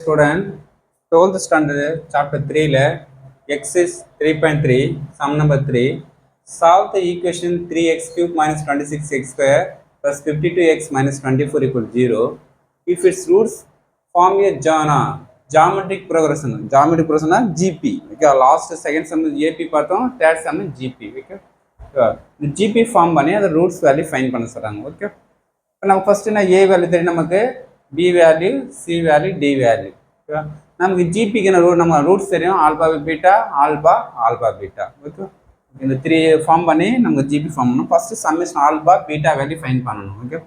Student, 12th standard chapter 3 la x is 3.3 sum number 3 solve the equation 3x cube minus 26x square plus 52x minus 24 equal to 0 if its roots form a geometric progression GP okay last second sum AP பார்த்தோம் third sum GP okay the GP form பண்ணி அந்த roots value find பண்ண சொல்றாங்க okay இப்போ நம்ம first என்ன A value தெரியும் நமக்கு B value C value D value okay நமக்கு ஜிபிக்கு நம்ம ரூட்ஸ் தெரியும் alpha beta alpha beta okay இந்த 3 ஃபார்ம் பண்ணி நமக்கு ஜிபி ஃபார்ம் பண்ணணும் first summation alpha beta value find பண்ணணும் ஓகே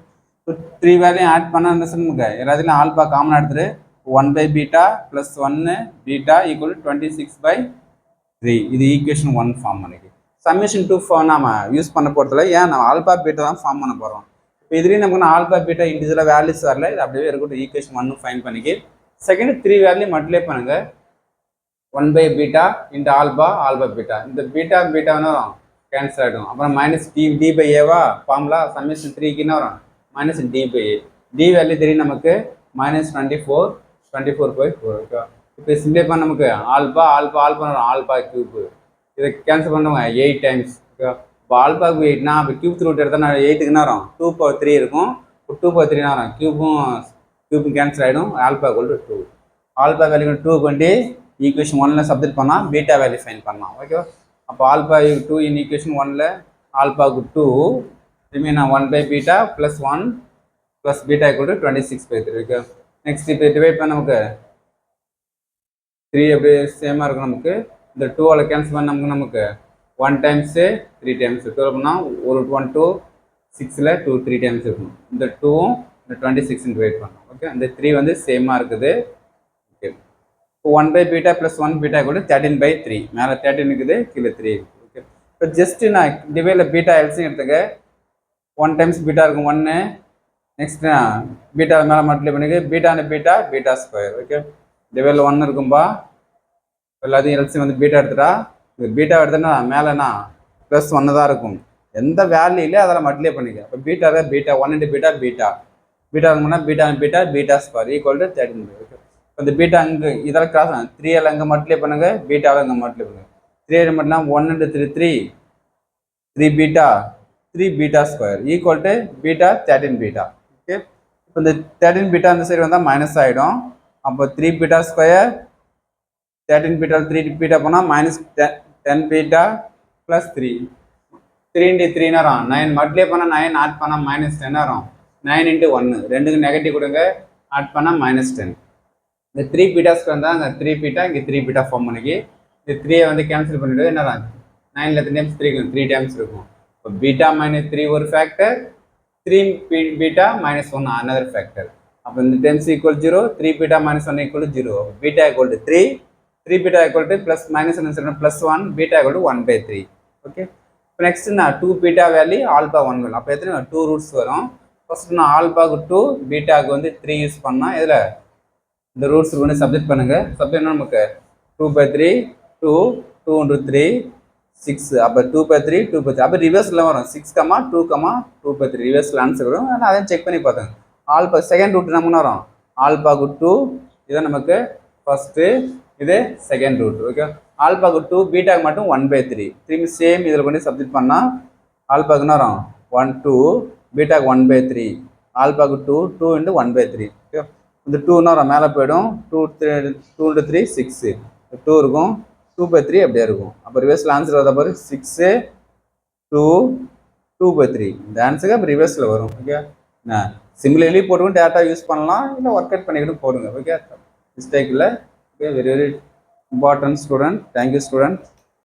ஸோ 3 வேல்யூ ஆட் பண்ண நமக்கு எல்லாத்துலையும் ஆல்பா காமன் எடுத்துட்டு 1 பீட்டா ப்ளஸ் 1 பீட்டா ஈக்குவல் 26/3 இது ஈக்குவேஷன் 1 ஃபார்ம் பண்ணிக்கு சம்மேஷன் 2 நாம யூஸ் பண்ண போகிறதுல ஏன் நம்ம ஆல்பா பீட்டா தான் ஃபார்ம் பண்ண போகிறோம் இப்போ இதுலேயும் நமக்கு ஆல்பா பீட்டா இண்டிவிஜுவலாக வேல்யூஸ் வரல இது அப்படியே இருக்கட்டும் ஈக்குவேஷன் 1 ஃபைண்ட் பண்ணிக்கி செகண்ட் 3 வேல்யூ மல்டிப்ளை பண்ணுங்க 1 பீட்டா இன்ட்டு ஆல்பா பீட்டா இந்த பீட்டா வரும் கேன்சல் ஆகிடும் அப்புறம் மைனஸ் டி பை ஏவா ஃபார்முலா சம்மேஷன் 3க்கு என்ன வரும் மைனஸ் டி/a டி வேல்யூ தெரியும் நமக்கு மைனஸ் 24/4 ஓகே இப்போ சிம்பிளை பண்ண நமக்கு ஆல்பா வரும் ஆல்பா கியூப் இதை கேன்சல் பண்ணுவாங்க 8 டைம்ஸ் ஓகே இப்போ ஆல்பாவுக்கு 8னா இப்போ கியூப் ரூட் எடுத்தால் 8க்கு என்ன வரும் 2/3 இருக்கும் 2/3 வரும் கியூப் கேன்சல் ஆகிடும் alpha equal to 2 alpha value 2 கொண்டு ஈக்குவேஷன் 1ல் சப்ஸ்டிட் பண்ணால் பீட்டா வேல்யூ ஃபைண்ட் பண்ணலாம் ஓகேவா அப்போ ஆல்பா 2 இன் ஈக்குவேஷன் 1ல் ஆல்பாவுக்கு 2 remain 1 beta plus 1 plus beta equal to 26/3 okay next இப்போ டிவைட் பண்ண நமக்கு 3 அப்படியே சேமாக இருக்கும் நமக்கு இந்த 2ஆல் கேன்சல் பண்ண நமக்கு 1 டைம்ஸு 3 டைம்ஸ் 12 பண்ணால் ஒரு 1 2 6ல் 2 3 டைம்ஸ் இருக்கும் இந்த 2ம் இந்த 26 டிவைட் பண்ணோம் ஓகே இந்த 3 வந்து சேமாக இருக்குது ஓகே இப்போ 1 பீட்டா ப்ளஸ் 1 பீட்டா கூட 13/3 மேலே 13 இருக்குது கீழே 3 இருக்குது ஓகே இப்போ ஜஸ்ட்டு நான் டிவைடில் பீட்டா எல்சியும் எடுத்துக்க 1 டைம்ஸ் பீட்டா இருக்கும் 1 நெக்ஸ்ட் பீட்டா மேலே மல்டிப்ளை பண்ணிக்க பீட்டா ஸ்கொயர் ஓகே டிவைடில் 1 இருக்கும்பா எல்லாத்தையும் எல்சி வந்து பீட்டா எடுத்துட்டா இது பீட்டா எடுத்தோன்னா மேலேனா ப்ளஸ் 1 தான் இருக்கும் எந்த வேல்யூ இல்லை அதெல்லாம் மல்டிப்ளை பண்ணிக்க இப்போ பீட்டா 1 இன்ட்டு பீட்டா இருக்கும்னா beta square equal to 13 okay இந்த பீட்டா அங்கே இதெல்லாம் கிராஸ் 3ஆல் அங்கே மல்டிப்ளை பண்ணுங்க பீட்டாவை அங்கே மல்டிப்ளை பண்ணுங்க 3 மட்டும்னா 1 into 3 beta square equal to 13 beta okay இப்போ இந்த 13 பீட்டா அந்த சைடு வந்தால் மைனஸ் ஆகிடும் அப்போ 3 பீட்டா ஸ்கொயர் 13 பீட்டா 3 பீட்டா போனால் மைனஸ் 10 பீட்டா ப்ளஸ் 3 இன்ட்டு 3 வரும் 9 மல்டிப்ளை பண்ணால் 9 ஆட் பண்ணால் மைனஸ் 10 வரும் 9 இன்ட்டு 1 ரெண்டுக்கு நெகட்டிவ் கொடுங்க ஆட் பண்ணால் மைனஸ் 10 இந்த 3 பீட்டாஸ்க்கு வந்தால் அங்கே 3 பீட்டா இங்கே 3 பீட்டா ஃபார்ம் பண்ணிக்கி இந்த 3 வந்து கேன்சல் பண்ணிவிட்டு என்ன 9ல் எத்தனை டைம்ஸ் 3 டைம்ஸ் இருக்கும் இப்போ பீட்டா மைனஸ் 3 ஒரு factor 3 beta minus 1 another factor அப்போ இந்த times equal 0 3 beta minus 1 equal 0 beta equal to 3 beta equal to plus minus plus 1 beta equal to 1/3 okay இப்போ நெக்ஸ்ட் நான் 2 பீட்டா வேல்யூ ஆல்பா 1 வேல்யூ அப்போ எத்தனை 2 roots வரும் first நான் ஆல்பாவுக்கு 2 பீட்டாவுக்கு வந்து 3 யூஸ் பண்ணால் இதில் இந்த ரூட்ஸுக்கு வந்து சப்ஜெக்ட் பண்ணுங்கள் சப்ஜெக்ட் நமக்கு 2/3 2 இன்ட்டு 3 6 அப்போ 2/3 அப்போ ரிவர்ஸில் வரும் 6, 2/3 ரிவர்ஸில் ஆன்சர் வரும் ஆனால் அதையும் செக் பண்ணி பார்த்தேன் ஆல்பா செகண்ட் ரூட் நமக்கு வரும் ஆல்பாவுக்கு 2 இதான் நமக்கு ஃபஸ்ட்டு இது செகண்ட் ரூட் ஓகே ஆல்பாவுக்கு 2 பீட்டாவுக்கு மட்டும் 1/3 திரும்பி சேம் இதில் கொண்டு சப்ஜெக்ட் பண்ணால் ஆல்பாவுக்கு என்ன வரும் 1 2 பீட்டாக்கு 1/3 ஆல்பாக்கு 2 இன்ட்டு 1/3 ஓகே இந்த 2 வரும் மேலே போயிடும் 2 இன்ட்டு 3 6 2 இருக்கும் 2/3 அப்படியே இருக்கும் அப்போ ரிவர்ஸில் ஆன்சர் வரத பாரு 6 2/3 இந்த ஆன்சருக்கு அப்போ ரிவர்ஸில் வரும் ஓகே நான் சிம்பிள் போட்டுக்கும் டேட்டா யூஸ் பண்ணலாம் இல்லை ஒர்க் அவுட் பண்ணிக்கிட்டு போடுங்க ஓகே மிஸ்டேக் இல்லை okay very important student thank you student